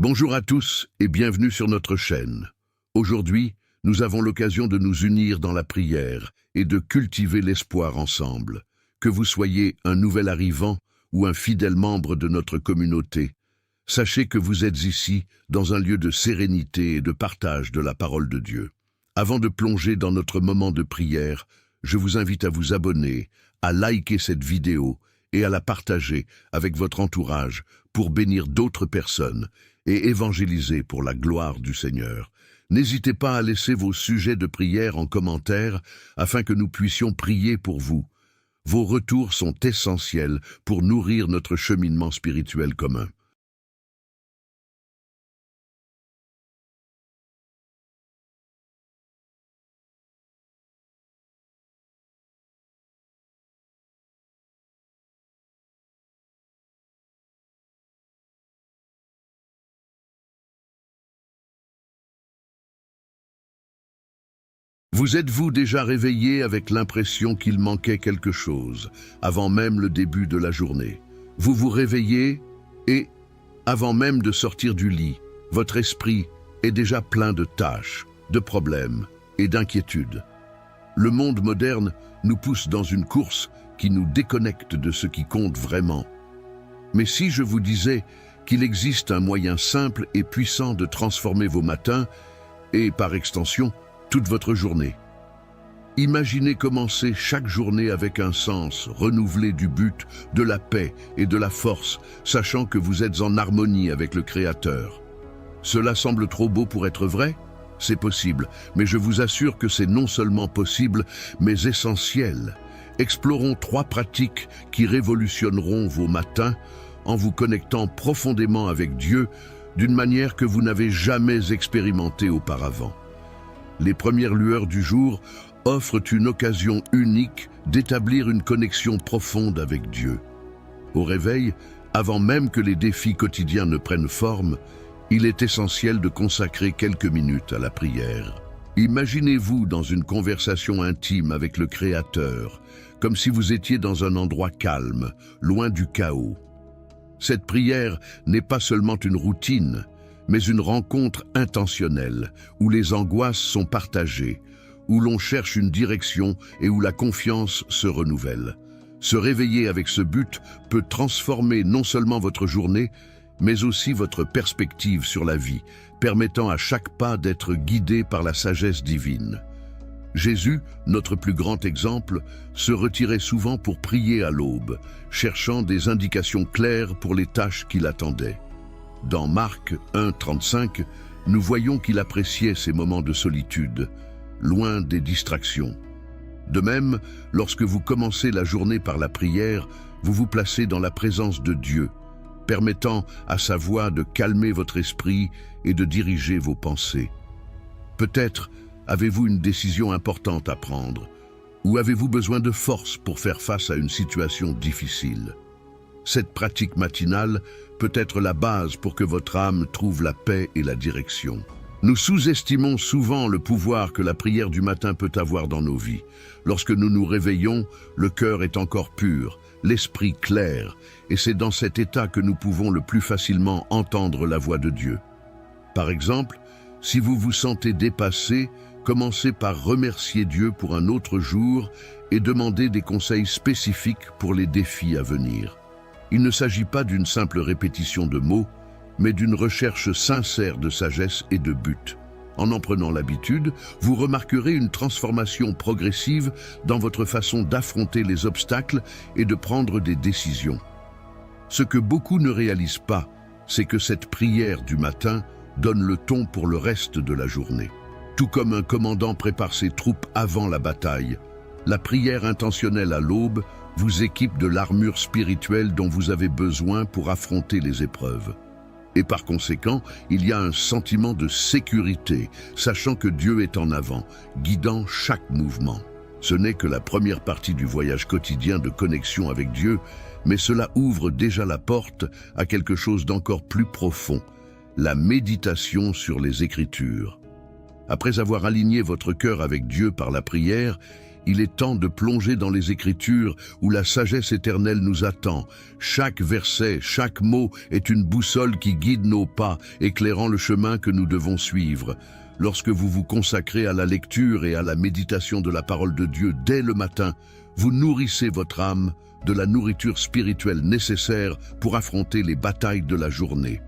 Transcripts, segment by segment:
Bonjour à tous et bienvenue sur notre chaîne. Aujourd'hui, nous avons l'occasion de nous unir dans la prière et de cultiver l'espoir ensemble. Que vous soyez un nouvel arrivant ou un fidèle membre de notre communauté, sachez que vous êtes ici dans un lieu de sérénité et de partage de la parole de Dieu. Avant de plonger dans notre moment de prière, je vous invite à vous abonner, à liker cette vidéo et à la partager avec votre entourage pour bénir d'autres personnes et évangéliser pour la gloire du Seigneur. N'hésitez pas à laisser vos sujets de prière en commentaire afin que nous puissions prier pour vous. Vos retours sont essentiels pour nourrir notre cheminement spirituel commun. Vous êtes-vous déjà réveillé avec l'impression qu'il manquait quelque chose, avant même le début de la journée? Vous vous réveillez et, avant même de sortir du lit, votre esprit est déjà plein de tâches, de problèmes et d'inquiétudes. Le monde moderne nous pousse dans une course qui nous déconnecte de ce qui compte vraiment. Mais si je vous disais qu'il existe un moyen simple et puissant de transformer vos matins et, par extension, toute votre journée. Imaginez commencer chaque journée avec un sens renouvelé du but, de la paix et de la force, sachant que vous êtes en harmonie avec le Créateur. Cela semble trop beau pour être vrai? C'est possible, mais je vous assure que c'est non seulement possible, mais essentiel. Explorons 3 pratiques qui révolutionneront vos matins en vous connectant profondément avec Dieu d'une manière que vous n'avez jamais expérimentée auparavant. Les premières lueurs du jour offrent une occasion unique d'établir une connexion profonde avec Dieu. Au réveil, avant même que les défis quotidiens ne prennent forme, il est essentiel de consacrer quelques minutes à la prière. Imaginez-vous dans une conversation intime avec le Créateur, comme si vous étiez dans un endroit calme, loin du chaos. Cette prière n'est pas seulement une routine, mais une rencontre intentionnelle, où les angoisses sont partagées, où l'on cherche une direction et où la confiance se renouvelle. Se réveiller avec ce but peut transformer non seulement votre journée, mais aussi votre perspective sur la vie, permettant à chaque pas d'être guidé par la sagesse divine. Jésus, notre plus grand exemple, se retirait souvent pour prier à l'aube, cherchant des indications claires pour les tâches qui l'attendaient. Dans Marc 1,35, nous voyons qu'il appréciait ces moments de solitude, loin des distractions. De même, lorsque vous commencez la journée par la prière, vous vous placez dans la présence de Dieu, permettant à sa voix de calmer votre esprit et de diriger vos pensées. Peut-être avez-vous une décision importante à prendre, ou avez-vous besoin de force pour faire face à une situation difficile. Cette pratique matinale peut être la base pour que votre âme trouve la paix et la direction. Nous sous-estimons souvent le pouvoir que la prière du matin peut avoir dans nos vies. Lorsque nous nous réveillons, le cœur est encore pur, l'esprit clair, et c'est dans cet état que nous pouvons le plus facilement entendre la voix de Dieu. Par exemple, si vous vous sentez dépassé, commencez par remercier Dieu pour un autre jour et demandez des conseils spécifiques pour les défis à venir. Il ne s'agit pas d'une simple répétition de mots, mais d'une recherche sincère de sagesse et de but. En prenant l'habitude, vous remarquerez une transformation progressive dans votre façon d'affronter les obstacles et de prendre des décisions. Ce que beaucoup ne réalisent pas, c'est que cette prière du matin donne le ton pour le reste de la journée. Tout comme un commandant prépare ses troupes avant la bataille, la prière intentionnelle à l'aube vous équipe de l'armure spirituelle dont vous avez besoin pour affronter les épreuves. Et par conséquent, il y a un sentiment de sécurité, sachant que Dieu est en avant, guidant chaque mouvement. Ce n'est que la première partie du voyage quotidien de connexion avec Dieu, mais cela ouvre déjà la porte à quelque chose d'encore plus profond, la méditation sur les Écritures. Après avoir aligné votre cœur avec Dieu par la prière, Il est temps de plonger dans les Écritures où la sagesse éternelle nous attend. Chaque verset, chaque mot est une boussole qui guide nos pas, éclairant le chemin que nous devons suivre. Lorsque vous vous consacrez à la lecture et à la méditation de la parole de Dieu dès le matin, vous nourrissez votre âme de la nourriture spirituelle nécessaire pour affronter les batailles de la journée.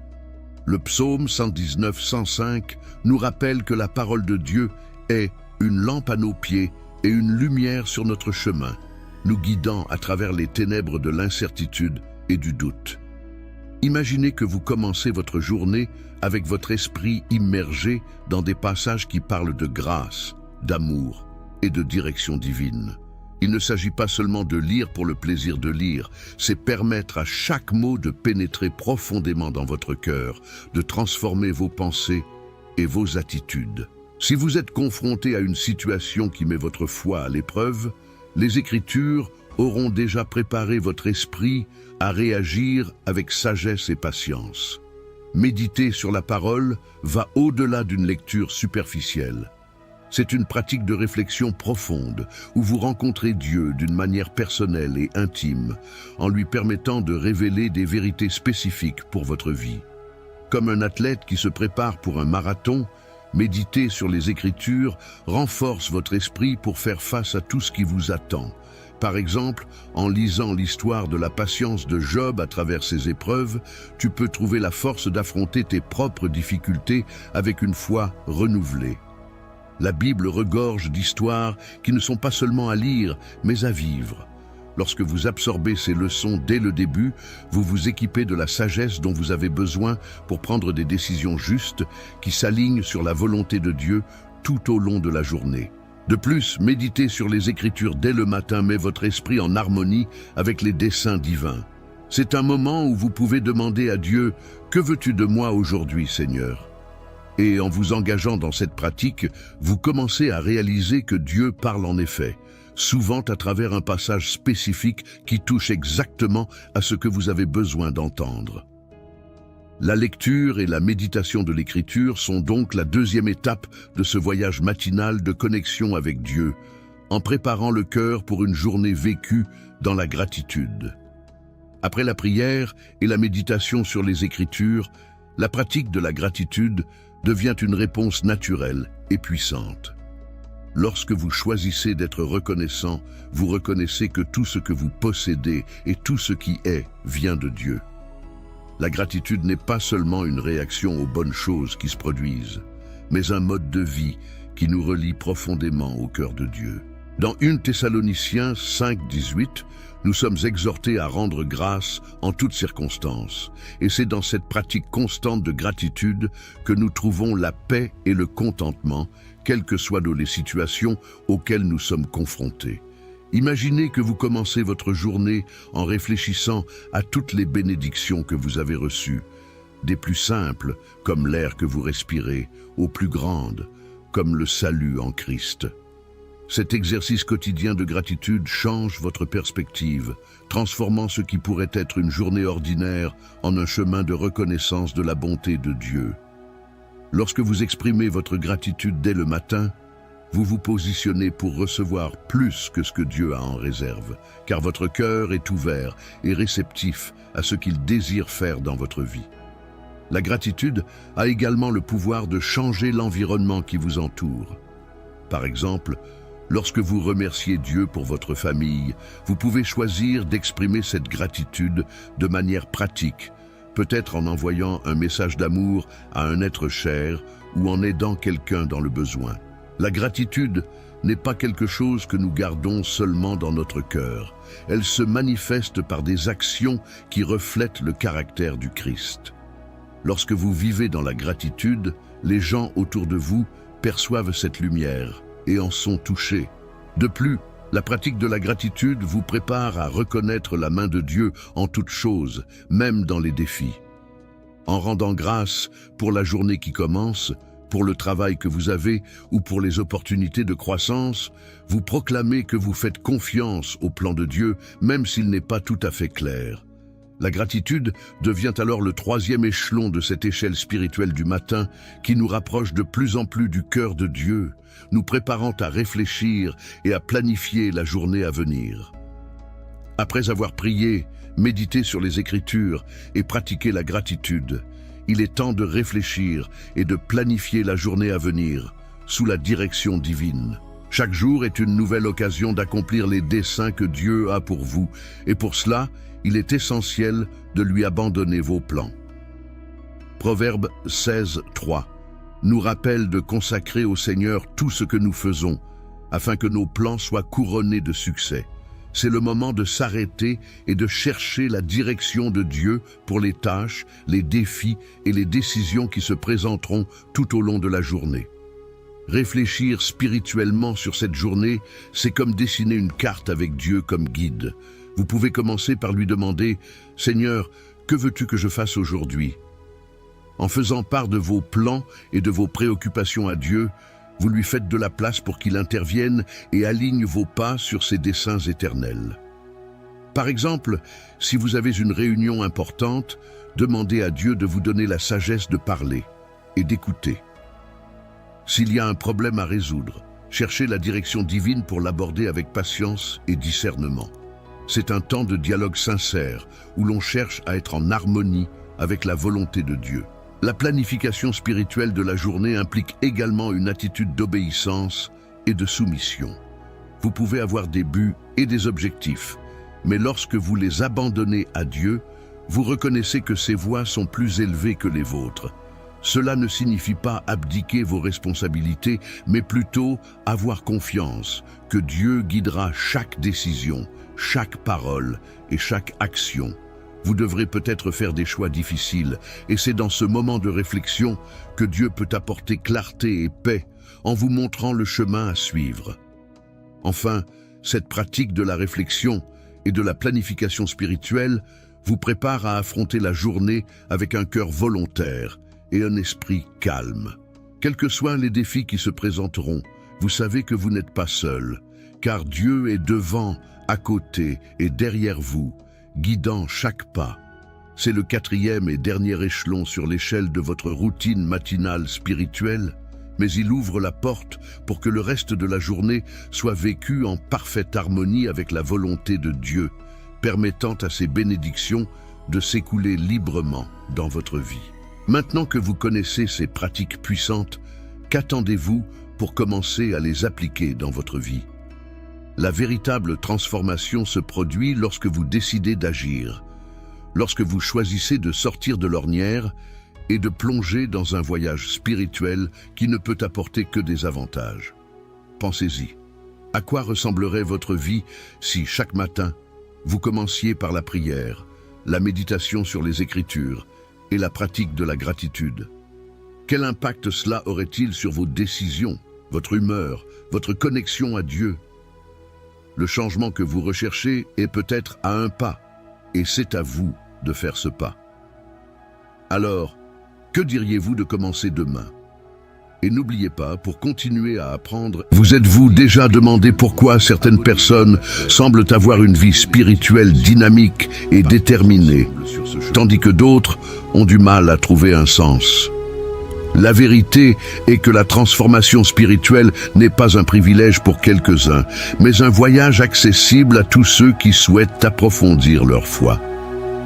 Le psaume 119-105 nous rappelle que la parole de Dieu est une lampe à nos pieds et une lumière sur notre chemin, nous guidant à travers les ténèbres de l'incertitude et du doute. Imaginez que vous commencez votre journée avec votre esprit immergé dans des passages qui parlent de grâce, d'amour et de direction divine. Il ne s'agit pas seulement de lire pour le plaisir de lire, c'est permettre à chaque mot de pénétrer profondément dans votre cœur, de transformer vos pensées et vos attitudes. Si vous êtes confronté à une situation qui met votre foi à l'épreuve, les Écritures auront déjà préparé votre esprit à réagir avec sagesse et patience. Méditer sur la parole va au-delà d'une lecture superficielle. C'est une pratique de réflexion profonde où vous rencontrez Dieu d'une manière personnelle et intime, en lui permettant de révéler des vérités spécifiques pour votre vie. Comme un athlète qui se prépare pour un marathon, méditer sur les Écritures renforce votre esprit pour faire face à tout ce qui vous attend. Par exemple, en lisant l'histoire de la patience de Job à travers ses épreuves, tu peux trouver la force d'affronter tes propres difficultés avec une foi renouvelée. La Bible regorge d'histoires qui ne sont pas seulement à lire, mais à vivre. Lorsque vous absorbez ces leçons dès le début, vous vous équipez de la sagesse dont vous avez besoin pour prendre des décisions justes qui s'alignent sur la volonté de Dieu tout au long de la journée. De plus, méditer sur les Écritures dès le matin met votre esprit en harmonie avec les desseins divins. C'est un moment où vous pouvez demander à Dieu « Que veux-tu de moi aujourd'hui, Seigneur ?» Et en vous engageant dans cette pratique, vous commencez à réaliser que Dieu parle en effet, souvent à travers un passage spécifique qui touche exactement à ce que vous avez besoin d'entendre. La lecture et la méditation de l'Écriture sont donc la deuxième étape de ce voyage matinal de connexion avec Dieu, en préparant le cœur pour une journée vécue dans la gratitude. Après la prière et la méditation sur les Écritures, la pratique de la gratitude devient une réponse naturelle et puissante. Lorsque vous choisissez d'être reconnaissant, vous reconnaissez que tout ce que vous possédez et tout ce qui est vient de Dieu. La gratitude n'est pas seulement une réaction aux bonnes choses qui se produisent, mais un mode de vie qui nous relie profondément au cœur de Dieu. Dans 1 Thessaloniciens 5:18, nous sommes exhortés à rendre grâce en toutes circonstances. Et c'est dans cette pratique constante de gratitude que nous trouvons la paix et le contentement, quelles que soient les situations auxquelles nous sommes confrontés. Imaginez que vous commencez votre journée en réfléchissant à toutes les bénédictions que vous avez reçues, des plus simples, comme l'air que vous respirez, aux plus grandes, comme le salut en Christ. Cet exercice quotidien de gratitude change votre perspective, transformant ce qui pourrait être une journée ordinaire en un chemin de reconnaissance de la bonté de Dieu. Lorsque vous exprimez votre gratitude dès le matin, vous vous positionnez pour recevoir plus que ce que Dieu a en réserve, car votre cœur est ouvert et réceptif à ce qu'il désire faire dans votre vie. La gratitude a également le pouvoir de changer l'environnement qui vous entoure. Par exemple, lorsque vous remerciez Dieu pour votre famille, vous pouvez choisir d'exprimer cette gratitude de manière pratique, peut-être en envoyant un message d'amour à un être cher ou en aidant quelqu'un dans le besoin. La gratitude n'est pas quelque chose que nous gardons seulement dans notre cœur. Elle se manifeste par des actions qui reflètent le caractère du Christ. Lorsque vous vivez dans la gratitude, les gens autour de vous perçoivent cette lumière et en sont touchés. De plus, la pratique de la gratitude vous prépare à reconnaître la main de Dieu en toutes choses, même dans les défis. En rendant grâce pour la journée qui commence, pour le travail que vous avez ou pour les opportunités de croissance, vous proclamez que vous faites confiance au plan de Dieu, même s'il n'est pas tout à fait clair. La gratitude devient alors le troisième échelon de cette échelle spirituelle du matin qui nous rapproche de plus en plus du cœur de Dieu, nous préparant à réfléchir et à planifier la journée à venir. Après avoir prié, médité sur les Écritures et pratiqué la gratitude, il est temps de réfléchir et de planifier la journée à venir sous la direction divine. Chaque jour est une nouvelle occasion d'accomplir les desseins que Dieu a pour vous, et pour cela, il est essentiel de lui abandonner vos plans. Proverbe 16, 3 nous rappelle de consacrer au Seigneur tout ce que nous faisons, afin que nos plans soient couronnés de succès. C'est le moment de s'arrêter et de chercher la direction de Dieu pour les tâches, les défis et les décisions qui se présenteront tout au long de la journée. Réfléchir spirituellement sur cette journée, c'est comme dessiner une carte avec Dieu comme guide. Vous pouvez commencer par lui demander « Seigneur, que veux-tu que je fasse aujourd'hui ?» En faisant part de vos plans et de vos préoccupations à Dieu, vous lui faites de la place pour qu'il intervienne et aligne vos pas sur ses desseins éternels. Par exemple, si vous avez une réunion importante, demandez à Dieu de vous donner la sagesse de parler et d'écouter. S'il y a un problème à résoudre, cherchez la direction divine pour l'aborder avec patience et discernement. C'est un temps de dialogue sincère où l'on cherche à être en harmonie avec la volonté de Dieu. La planification spirituelle de la journée implique également une attitude d'obéissance et de soumission. Vous pouvez avoir des buts et des objectifs, mais lorsque vous les abandonnez à Dieu, vous reconnaissez que ses voies sont plus élevées que les vôtres. Cela ne signifie pas abdiquer vos responsabilités, mais plutôt avoir confiance que Dieu guidera chaque décision, chaque parole et chaque action. Vous devrez peut-être faire des choix difficiles, et c'est dans ce moment de réflexion que Dieu peut apporter clarté et paix en vous montrant le chemin à suivre. Enfin, cette pratique de la réflexion et de la planification spirituelle vous prépare à affronter la journée avec un cœur volontaire et un esprit calme. Quels que soient les défis qui se présenteront, vous savez que vous n'êtes pas seul, car Dieu est devant, à côté et derrière vous, guidant chaque pas. C'est le quatrième et dernier échelon sur l'échelle de votre routine matinale spirituelle, mais il ouvre la porte pour que le reste de la journée soit vécu en parfaite harmonie avec la volonté de Dieu, permettant à ses bénédictions de s'écouler librement dans votre vie. Maintenant que vous connaissez ces pratiques puissantes, qu'attendez-vous pour commencer à les appliquer dans votre vie? La véritable transformation se produit lorsque vous décidez d'agir, lorsque vous choisissez de sortir de l'ornière et de plonger dans un voyage spirituel qui ne peut apporter que des avantages. Pensez-y. À quoi ressemblerait votre vie si chaque matin, vous commenciez par la prière, la méditation sur les Écritures et la pratique de la gratitude? Quel impact cela aurait-il sur vos décisions, votre humeur, votre connexion à Dieu? Le changement que vous recherchez est peut-être à un pas, et c'est à vous de faire ce pas. Alors, que diriez-vous de commencer demain? Et n'oubliez pas, pour continuer à apprendre, vous êtes-vous déjà demandé pourquoi certaines personnes semblent avoir une vie spirituelle dynamique et déterminée, tandis que d'autres ont du mal à trouver un sens? La vérité est que la transformation spirituelle n'est pas un privilège pour quelques-uns, mais un voyage accessible à tous ceux qui souhaitent approfondir leur foi.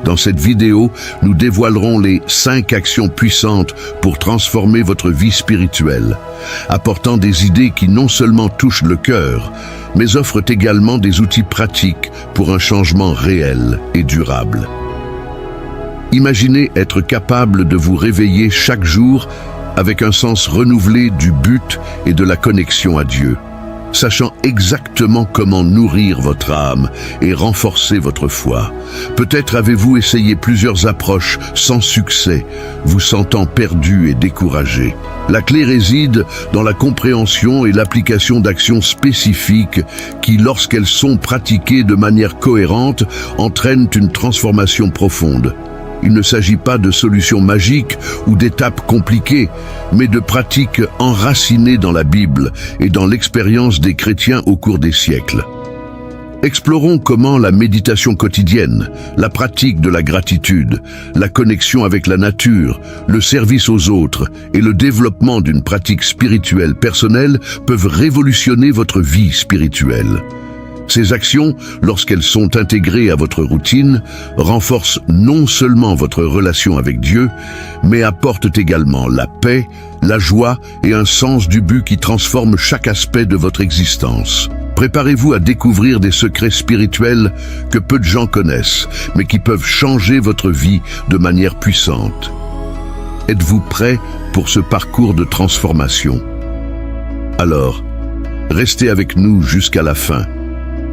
Dans cette vidéo, nous dévoilerons les 5 actions puissantes pour transformer votre vie spirituelle, apportant des idées qui non seulement touchent le cœur, mais offrent également des outils pratiques pour un changement réel et durable. Imaginez être capable de vous réveiller chaque jour avec un sens renouvelé du but et de la connexion à Dieu, sachant exactement comment nourrir votre âme et renforcer votre foi. Peut-être avez-vous essayé plusieurs approches sans succès, vous sentant perdu et découragé. La clé réside dans la compréhension et l'application d'actions spécifiques qui, lorsqu'elles sont pratiquées de manière cohérente, entraînent une transformation profonde. Il ne s'agit pas de solutions magiques ou d'étapes compliquées, mais de pratiques enracinées dans la Bible et dans l'expérience des chrétiens au cours des siècles. Explorons comment la méditation quotidienne, la pratique de la gratitude, la connexion avec la nature, le service aux autres et le développement d'une pratique spirituelle personnelle peuvent révolutionner votre vie spirituelle. Ces actions, lorsqu'elles sont intégrées à votre routine, renforcent non seulement votre relation avec Dieu, mais apportent également la paix, la joie et un sens du but qui transforme chaque aspect de votre existence. Préparez-vous à découvrir des secrets spirituels que peu de gens connaissent, mais qui peuvent changer votre vie de manière puissante. Êtes-vous prêt pour ce parcours de transformation? Alors, restez avec nous jusqu'à la fin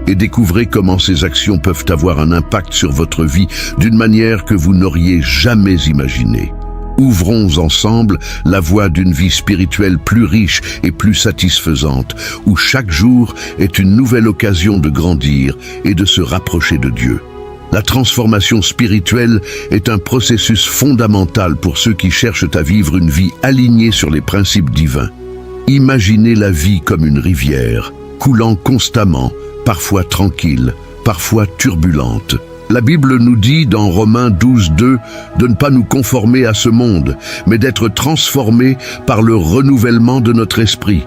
et découvrez comment ces actions peuvent avoir un impact sur votre vie d'une manière que vous n'auriez jamais imaginée. Ouvrons ensemble la voie d'une vie spirituelle plus riche et plus satisfaisante, où chaque jour est une nouvelle occasion de grandir et de se rapprocher de Dieu. La transformation spirituelle est un processus fondamental pour ceux qui cherchent à vivre une vie alignée sur les principes divins. Imaginez la vie comme une rivière, coulant constamment, parfois tranquille, parfois turbulente. La Bible nous dit dans Romains 12:2 de ne pas nous conformer à ce monde, mais d'être transformés par le renouvellement de notre esprit.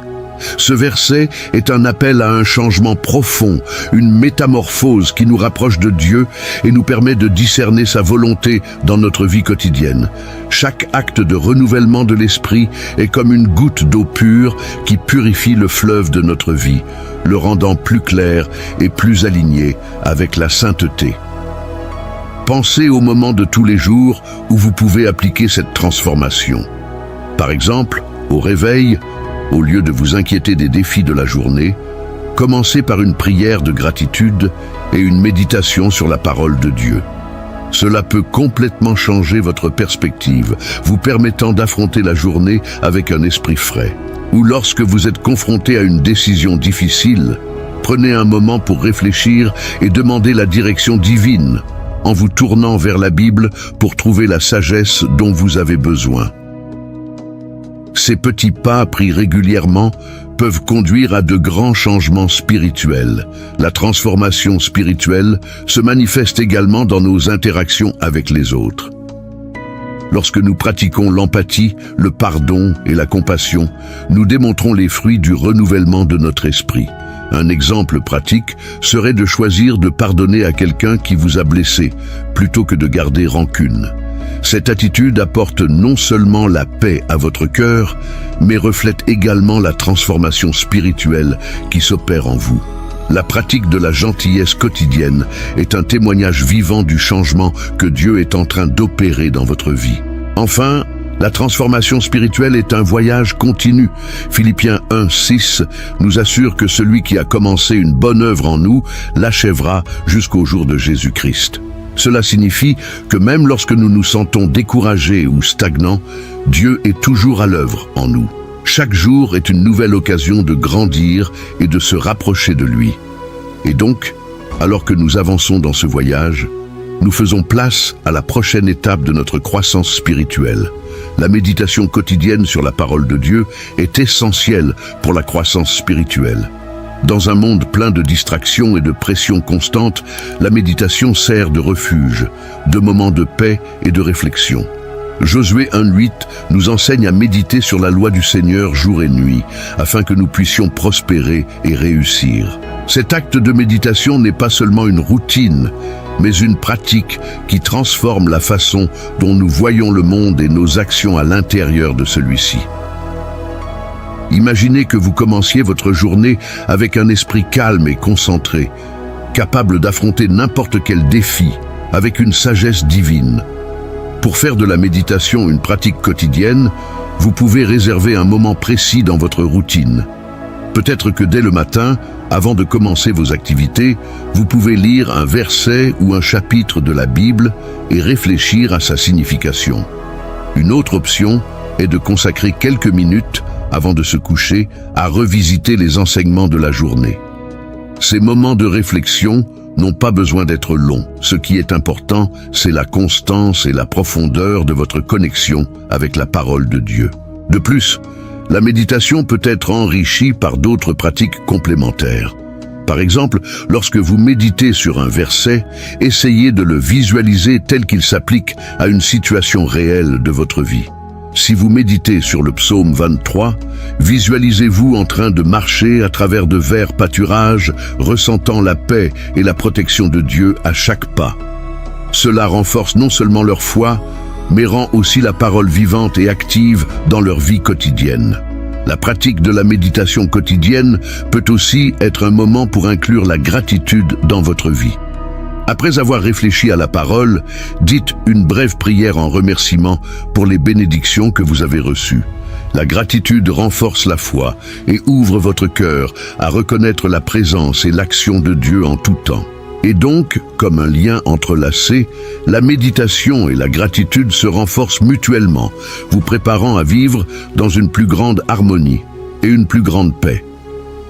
Ce verset est un appel à un changement profond, une métamorphose qui nous rapproche de Dieu et nous permet de discerner sa volonté dans notre vie quotidienne. Chaque acte de renouvellement de l'esprit est comme une goutte d'eau pure qui purifie le fleuve de notre vie, le rendant plus clair et plus aligné avec la sainteté. Pensez aux moments de tous les jours où vous pouvez appliquer cette transformation. Par exemple, au réveil, au lieu de vous inquiéter des défis de la journée, commencez par une prière de gratitude et une méditation sur la parole de Dieu. Cela peut complètement changer votre perspective, vous permettant d'affronter la journée avec un esprit frais. Ou lorsque vous êtes confronté à une décision difficile, prenez un moment pour réfléchir et demander la direction divine, en vous tournant vers la Bible pour trouver la sagesse dont vous avez besoin. Ces petits pas pris régulièrement peuvent conduire à de grands changements spirituels. La transformation spirituelle se manifeste également dans nos interactions avec les autres. Lorsque nous pratiquons l'empathie, le pardon et la compassion, nous démontrons les fruits du renouvellement de notre esprit. Un exemple pratique serait de choisir de pardonner à quelqu'un qui vous a blessé, plutôt que de garder rancune. Cette attitude apporte non seulement la paix à votre cœur, mais reflète également la transformation spirituelle qui s'opère en vous. La pratique de la gentillesse quotidienne est un témoignage vivant du changement que Dieu est en train d'opérer dans votre vie. Enfin, la transformation spirituelle est un voyage continu. Philippiens 1:6 nous assure que celui qui a commencé une bonne œuvre en nous l'achèvera jusqu'au jour de Jésus-Christ. Cela signifie que même lorsque nous nous sentons découragés ou stagnants, Dieu est toujours à l'œuvre en nous. Chaque jour est une nouvelle occasion de grandir et de se rapprocher de lui. Et donc, alors que nous avançons dans ce voyage, nous faisons place à la prochaine étape de notre croissance spirituelle. La méditation quotidienne sur la parole de Dieu est essentielle pour la croissance spirituelle. Dans un monde plein de distractions et de pression constante, la méditation sert de refuge, de moment de paix et de réflexion. Josué 1:8 nous enseigne à méditer sur la loi du Seigneur jour et nuit, afin que nous puissions prospérer et réussir. Cet acte de méditation n'est pas seulement une routine, mais une pratique qui transforme la façon dont nous voyons le monde et nos actions à l'intérieur de celui-ci. Imaginez que vous commenciez votre journée avec un esprit calme et concentré, capable d'affronter n'importe quel défi avec une sagesse divine. Pour faire de la méditation une pratique quotidienne, vous pouvez réserver un moment précis dans votre routine. Peut-être que dès le matin, avant de commencer vos activités, vous pouvez lire un verset ou un chapitre de la Bible et réfléchir à sa signification. Une autre option est de consacrer quelques minutes avant de se coucher à revisiter les enseignements de la journée. Ces moments de réflexion n'ont pas besoin d'être longs. Ce qui est important, c'est la constance et la profondeur de votre connexion avec la parole de Dieu. De plus, la méditation peut être enrichie par d'autres pratiques complémentaires. Par exemple, lorsque vous méditez sur un verset, essayez de le visualiser tel qu'il s'applique à une situation réelle de votre vie. Si vous méditez sur le psaume 23, visualisez-vous en train de marcher à travers de verts pâturages, ressentant la paix et la protection de Dieu à chaque pas. Cela renforce non seulement leur foi, mais rend aussi la parole vivante et active dans leur vie quotidienne. La pratique de la méditation quotidienne peut aussi être un moment pour inclure la gratitude dans votre vie. Après avoir réfléchi à la parole, dites une brève prière en remerciement pour les bénédictions que vous avez reçues. La gratitude renforce la foi et ouvre votre cœur à reconnaître la présence et l'action de Dieu en tout temps. Et donc, comme un lien entrelacé, la méditation et la gratitude se renforcent mutuellement, vous préparant à vivre dans une plus grande harmonie et une plus grande paix.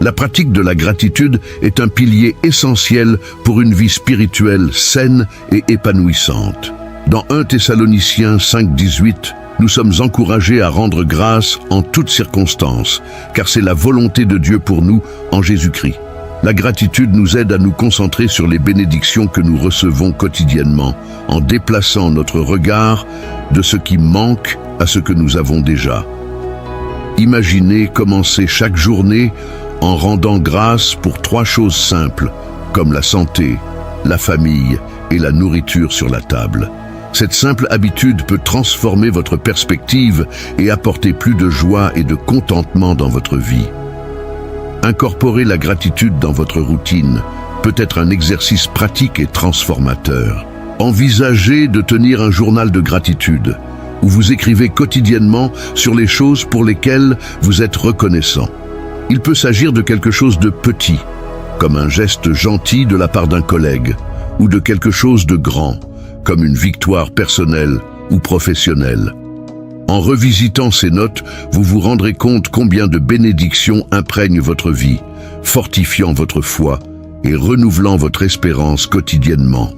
La pratique de la gratitude est un pilier essentiel pour une vie spirituelle saine et épanouissante. Dans 1 Thessaloniciens 5:18, nous sommes encouragés à rendre grâce en toutes circonstances, car c'est la volonté de Dieu pour nous en Jésus-Christ. La gratitude nous aide à nous concentrer sur les bénédictions que nous recevons quotidiennement, en déplaçant notre regard de ce qui manque à ce que nous avons déjà. Imaginez commencer chaque journée en rendant grâce pour 3 choses simples, comme la santé, la famille et la nourriture sur la table. Cette simple habitude peut transformer votre perspective et apporter plus de joie et de contentement dans votre vie. Incorporer la gratitude dans votre routine peut être un exercice pratique et transformateur. Envisagez de tenir un journal de gratitude, où vous écrivez quotidiennement sur les choses pour lesquelles vous êtes reconnaissant. Il peut s'agir de quelque chose de petit, comme un geste gentil de la part d'un collègue, ou de quelque chose de grand, comme une victoire personnelle ou professionnelle. En revisitant ces notes, vous vous rendrez compte combien de bénédictions imprègnent votre vie, fortifiant votre foi et renouvelant votre espérance quotidiennement.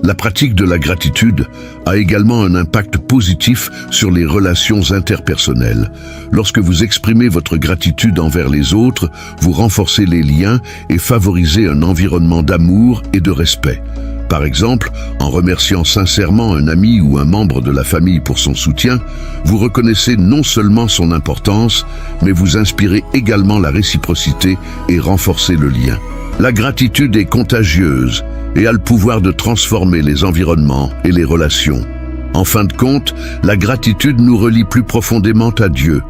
La pratique de la gratitude a également un impact positif sur les relations interpersonnelles. Lorsque vous exprimez votre gratitude envers les autres, vous renforcez les liens et favorisez un environnement d'amour et de respect. Par exemple, en remerciant sincèrement un ami ou un membre de la famille pour son soutien, vous reconnaissez non seulement son importance, mais vous inspirez également la réciprocité et renforcez le lien. La gratitude est contagieuse et a le pouvoir de transformer les environnements et les relations. En fin de compte, la gratitude nous relie plus profondément à Dieu.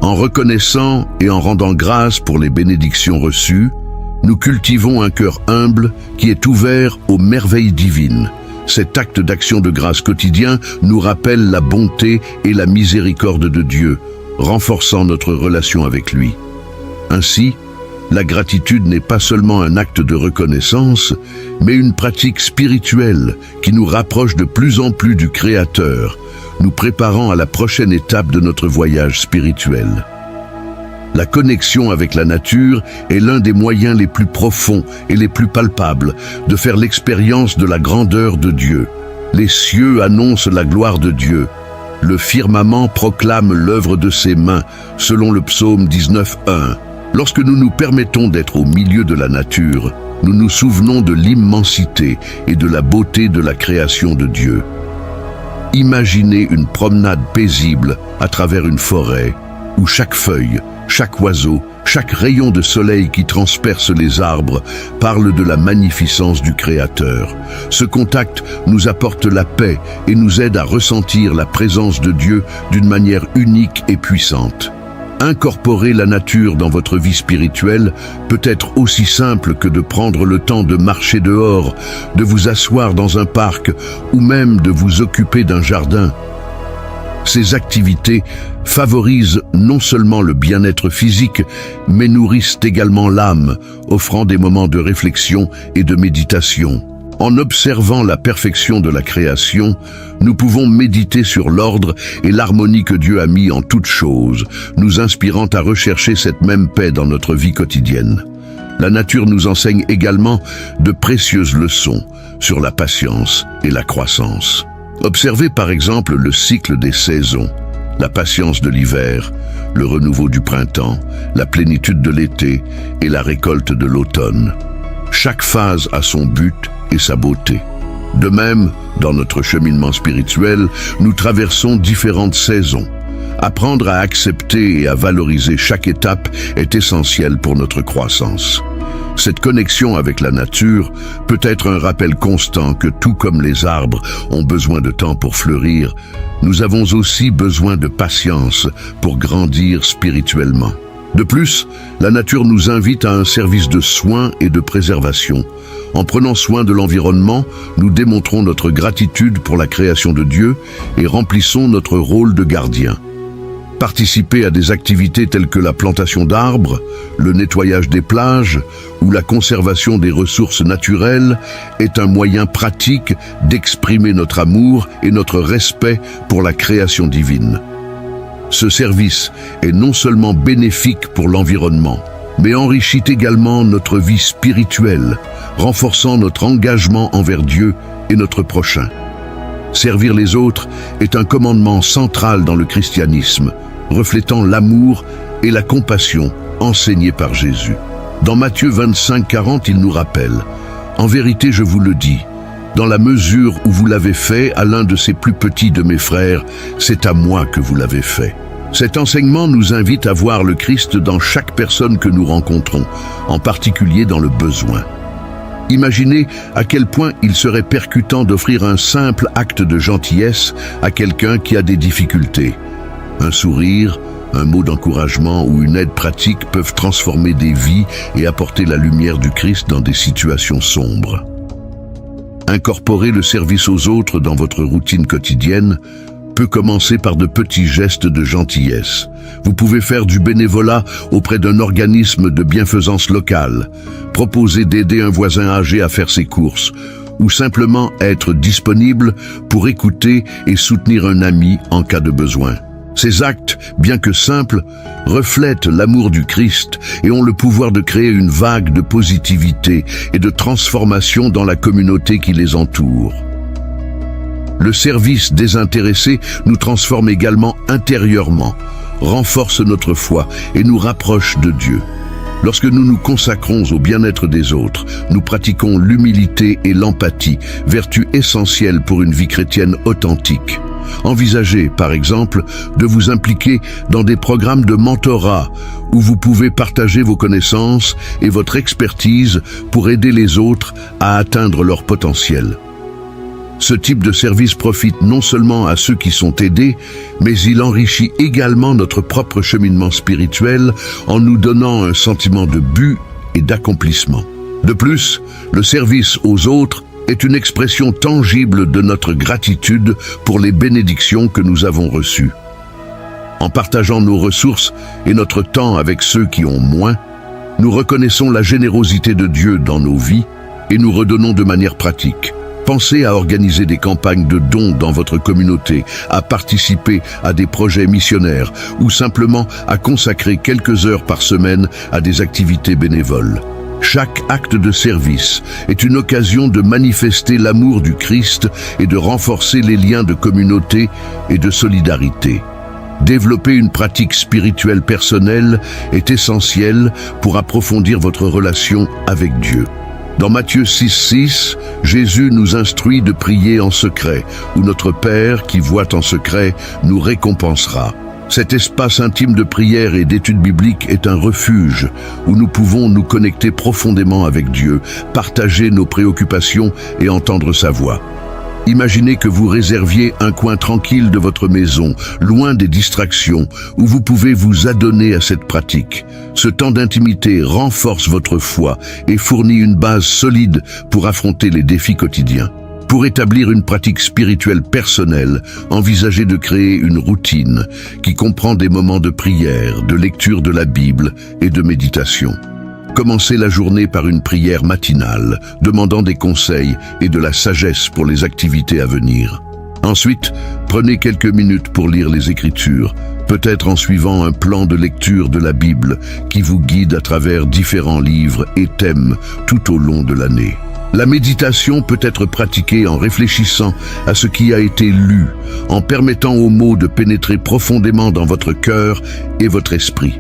En reconnaissant et en rendant grâce pour les bénédictions reçues, nous cultivons un cœur humble qui est ouvert aux merveilles divines. Cet acte d'action de grâce quotidien nous rappelle la bonté et la miséricorde de Dieu, renforçant notre relation avec lui. Ainsi, la gratitude n'est pas seulement un acte de reconnaissance, mais une pratique spirituelle qui nous rapproche de plus en plus du Créateur, nous préparant à la prochaine étape de notre voyage spirituel. La connexion avec la nature est l'un des moyens les plus profonds et les plus palpables de faire l'expérience de la grandeur de Dieu. Les cieux annoncent la gloire de Dieu. Le firmament proclame l'œuvre de ses mains, selon le psaume 19:1. Lorsque nous nous permettons d'être au milieu de la nature, nous nous souvenons de l'immensité et de la beauté de la création de Dieu. Imaginez une promenade paisible à travers une forêt, où chaque feuille, chaque oiseau, chaque rayon de soleil qui transperce les arbres parle de la magnificence du Créateur. Ce contact nous apporte la paix et nous aide à ressentir la présence de Dieu d'une manière unique et puissante. Incorporer la nature dans votre vie spirituelle peut être aussi simple que de prendre le temps de marcher dehors, de vous asseoir dans un parc ou même de vous occuper d'un jardin. Ces activités favorisent non seulement le bien-être physique, mais nourrissent également l'âme, offrant des moments de réflexion et de méditation. En observant la perfection de la création, nous pouvons méditer sur l'ordre et l'harmonie que Dieu a mis en toutes choses, nous inspirant à rechercher cette même paix dans notre vie quotidienne. La nature nous enseigne également de précieuses leçons sur la patience et la croissance. Observez par exemple le cycle des saisons. la patience de l'hiver, le renouveau du printemps, la plénitude de l'été et la récolte de l'automne. Chaque phase a son but et sa beauté. De même, dans notre cheminement spirituel, nous traversons différentes saisons. Apprendre à accepter et à valoriser chaque étape est essentiel pour notre croissance. Cette connexion avec la nature peut être un rappel constant que tout comme les arbres ont besoin de temps pour fleurir, nous avons aussi besoin de patience pour grandir spirituellement. De plus, la nature nous invite à un service de soins et de préservation. En prenant soin de l'environnement, nous démontrons notre gratitude pour la création de Dieu et remplissons notre rôle de gardien. Participer à des activités telles que la plantation d'arbres, le nettoyage des plages ou la conservation des ressources naturelles est un moyen pratique d'exprimer notre amour et notre respect pour la création divine. Ce service est non seulement bénéfique pour l'environnement, mais enrichit également notre vie spirituelle, renforçant notre engagement envers Dieu et notre prochain. Servir les autres est un commandement central dans le christianisme, reflétant l'amour et la compassion enseignés par Jésus. Dans Matthieu 25:40, il nous rappelle « En vérité, je vous le dis, dans la mesure où vous l'avez fait à l'un de ces plus petits de mes frères, c'est à moi que vous l'avez fait. » Cet enseignement nous invite à voir le Christ dans chaque personne que nous rencontrons, en particulier dans le besoin. Imaginez à quel point il serait percutant d'offrir un simple acte de gentillesse à quelqu'un qui a des difficultés. Un sourire, un mot d'encouragement ou une aide pratique peuvent transformer des vies et apporter la lumière du Christ dans des situations sombres. Incorporer le service aux autres dans votre routine quotidienne peut commencer par de petits gestes de gentillesse. Vous pouvez faire du bénévolat auprès d'un organisme de bienfaisance locale, proposer d'aider un voisin âgé à faire ses courses, ou simplement être disponible pour écouter et soutenir un ami en cas de besoin. Ces actes, bien que simples, reflètent l'amour du Christ et ont le pouvoir de créer une vague de positivité et de transformation dans la communauté qui les entoure. Le service désintéressé nous transforme également intérieurement, renforce notre foi et nous rapproche de Dieu. Lorsque nous nous consacrons au bien-être des autres, nous pratiquons l'humilité et l'empathie, vertus essentielles pour une vie chrétienne authentique. Envisagez, par exemple, de vous impliquer dans des programmes de mentorat où vous pouvez partager vos connaissances et votre expertise pour aider les autres à atteindre leur potentiel. Ce type de service profite non seulement à ceux qui sont aidés, mais il enrichit également notre propre cheminement spirituel en nous donnant un sentiment de but et d'accomplissement. De plus, le service aux autres est une expression tangible de notre gratitude pour les bénédictions que nous avons reçues. En partageant nos ressources et notre temps avec ceux qui ont moins, nous reconnaissons la générosité de Dieu dans nos vies et nous redonnons de manière pratique. Pensez à organiser des campagnes de dons dans votre communauté, à participer à des projets missionnaires ou simplement à consacrer quelques heures par semaine à des activités bénévoles. Chaque acte de service est une occasion de manifester l'amour du Christ et de renforcer les liens de communauté et de solidarité. Développer une pratique spirituelle personnelle est essentiel pour approfondir votre relation avec Dieu. Dans Matthieu 6:6, Jésus nous instruit de prier en secret, où notre Père, qui voit en secret, nous récompensera. Cet espace intime de prière et d'étude biblique est un refuge où nous pouvons nous connecter profondément avec Dieu, partager nos préoccupations et entendre sa voix. Imaginez que vous réserviez un coin tranquille de votre maison, loin des distractions, où vous pouvez vous adonner à cette pratique. Ce temps d'intimité renforce votre foi et fournit une base solide pour affronter les défis quotidiens. Pour établir une pratique spirituelle personnelle, envisagez de créer une routine qui comprend des moments de prière, de lecture de la Bible et de méditation. Commencez la journée par une prière matinale, demandant des conseils et de la sagesse pour les activités à venir. Ensuite, prenez quelques minutes pour lire les Écritures, peut-être en suivant un plan de lecture de la Bible qui vous guide à travers différents livres et thèmes tout au long de l'année. La méditation peut être pratiquée en réfléchissant à ce qui a été lu, en permettant aux mots de pénétrer profondément dans votre cœur et votre esprit.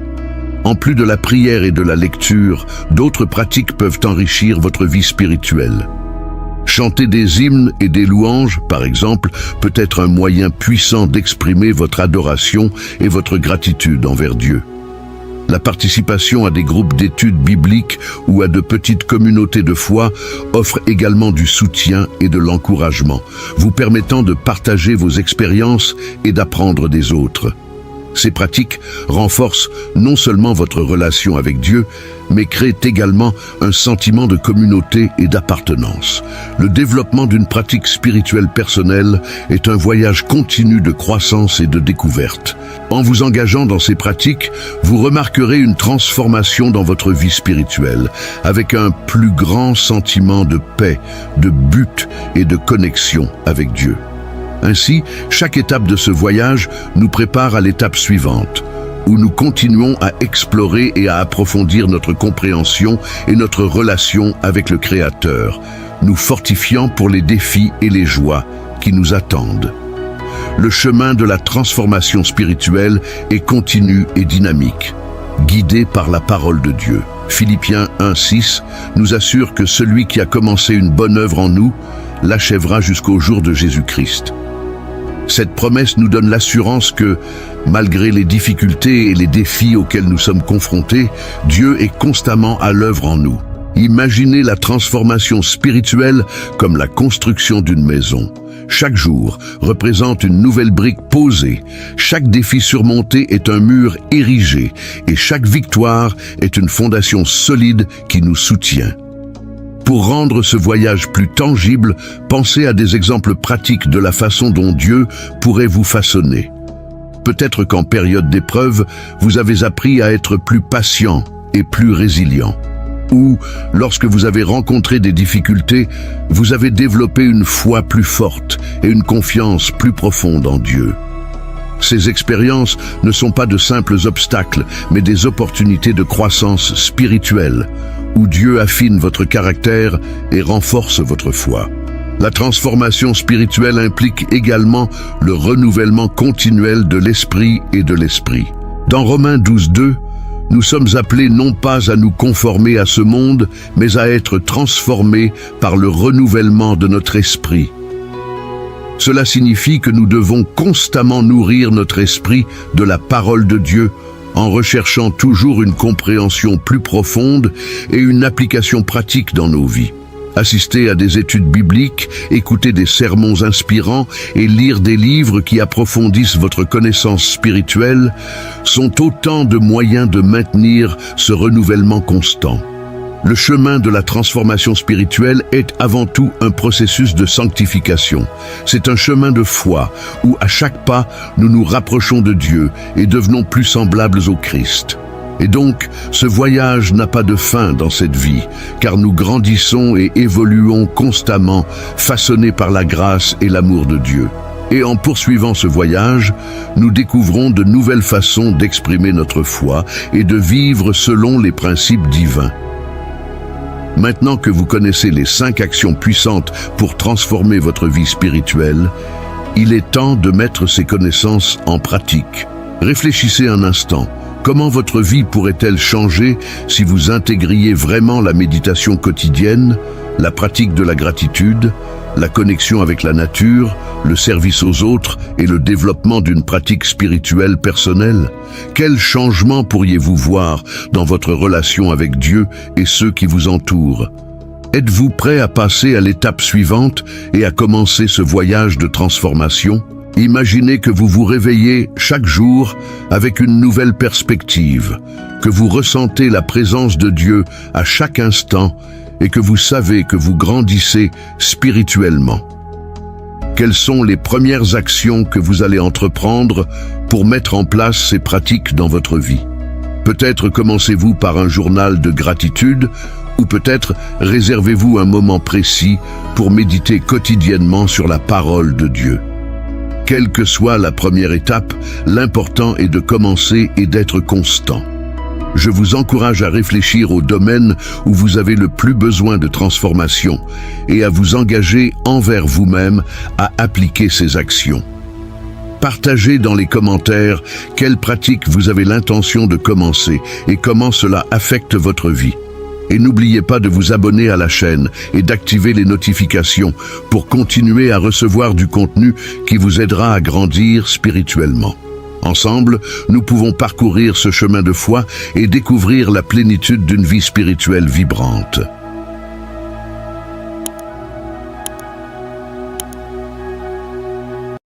En plus de la prière et de la lecture, d'autres pratiques peuvent enrichir votre vie spirituelle. Chanter des hymnes et des louanges, par exemple, peut être un moyen puissant d'exprimer votre adoration et votre gratitude envers Dieu. La participation à des groupes d'études bibliques ou à de petites communautés de foi offre également du soutien et de l'encouragement, vous permettant de partager vos expériences et d'apprendre des autres. Ces pratiques renforcent non seulement votre relation avec Dieu, mais créent également un sentiment de communauté et d'appartenance. Le développement d'une pratique spirituelle personnelle est un voyage continu de croissance et de découverte. En vous engageant dans ces pratiques, vous remarquerez une transformation dans votre vie spirituelle, avec un plus grand sentiment de paix, de but et de connexion avec Dieu. Ainsi, chaque étape de ce voyage nous prépare à l'étape suivante, où nous continuons à explorer et à approfondir notre compréhension et notre relation avec le Créateur, nous fortifiant pour les défis et les joies qui nous attendent. Le chemin de la transformation spirituelle est continu et dynamique, guidé par la parole de Dieu. Philippiens 1:6 nous assure que celui qui a commencé une bonne œuvre en nous l'achèvera jusqu'au jour de Jésus-Christ. Cette promesse nous donne l'assurance que, malgré les difficultés et les défis auxquels nous sommes confrontés, Dieu est constamment à l'œuvre en nous. Imaginez la transformation spirituelle comme la construction d'une maison. Chaque jour représente une nouvelle brique posée, chaque défi surmonté est un mur érigé et chaque victoire est une fondation solide qui nous soutient. Pour rendre ce voyage plus tangible, pensez à des exemples pratiques de la façon dont Dieu pourrait vous façonner. Peut-être qu'en période d'épreuve, vous avez appris à être plus patient et plus résilient. Ou, lorsque vous avez rencontré des difficultés, vous avez développé une foi plus forte et une confiance plus profonde en Dieu. Ces expériences ne sont pas de simples obstacles, mais des opportunités de croissance spirituelle, où Dieu affine votre caractère et renforce votre foi. La transformation spirituelle implique également le renouvellement continuel de l'esprit et de l'esprit. Dans Romains 12:2, nous sommes appelés non pas à nous conformer à ce monde, mais à être transformés par le renouvellement de notre esprit. Cela signifie que nous devons constamment nourrir notre esprit de la parole de Dieu, en recherchant toujours une compréhension plus profonde et une application pratique dans nos vies. Assister à des études bibliques, écouter des sermons inspirants et lire des livres qui approfondissent votre connaissance spirituelle sont autant de moyens de maintenir ce renouvellement constant. Le chemin de la transformation spirituelle est avant tout un processus de sanctification. C'est un chemin de foi où à chaque pas, nous nous rapprochons de Dieu et devenons plus semblables au Christ. Et donc, ce voyage n'a pas de fin dans cette vie, car nous grandissons et évoluons constamment, façonnés par la grâce et l'amour de Dieu. Et en poursuivant ce voyage, nous découvrons de nouvelles façons d'exprimer notre foi et de vivre selon les principes divins. Maintenant que vous connaissez les 5 actions puissantes pour transformer votre vie spirituelle, il est temps de mettre ces connaissances en pratique. Réfléchissez un instant. Comment votre vie pourrait-elle changer si vous intégriez vraiment la méditation quotidienne, la pratique de la gratitude, la connexion avec la nature, le service aux autres et le développement d'une pratique spirituelle personnelle? Quel changement pourriez-vous voir dans votre relation avec Dieu et ceux qui vous entourent? Êtes-vous prêt à passer à l'étape suivante et à commencer ce voyage de transformation? Imaginez que vous vous réveillez chaque jour avec une nouvelle perspective, que vous ressentez la présence de Dieu à chaque instant et que vous savez que vous grandissez spirituellement. Quelles sont les premières actions que vous allez entreprendre pour mettre en place ces pratiques dans votre vie? Peut-être commencez-vous par un journal de gratitude ou peut-être réservez-vous un moment précis pour méditer quotidiennement sur la parole de Dieu. Quelle que soit la première étape, l'important est de commencer et d'être constant. Je vous encourage à réfléchir aux domaines où vous avez le plus besoin de transformation et à vous engager envers vous-même à appliquer ces actions. Partagez dans les commentaires quelles pratiques vous avez l'intention de commencer et comment cela affecte votre vie. Et n'oubliez pas de vous abonner à la chaîne et d'activer les notifications pour continuer à recevoir du contenu qui vous aidera à grandir spirituellement. Ensemble, nous pouvons parcourir ce chemin de foi et découvrir la plénitude d'une vie spirituelle vibrante.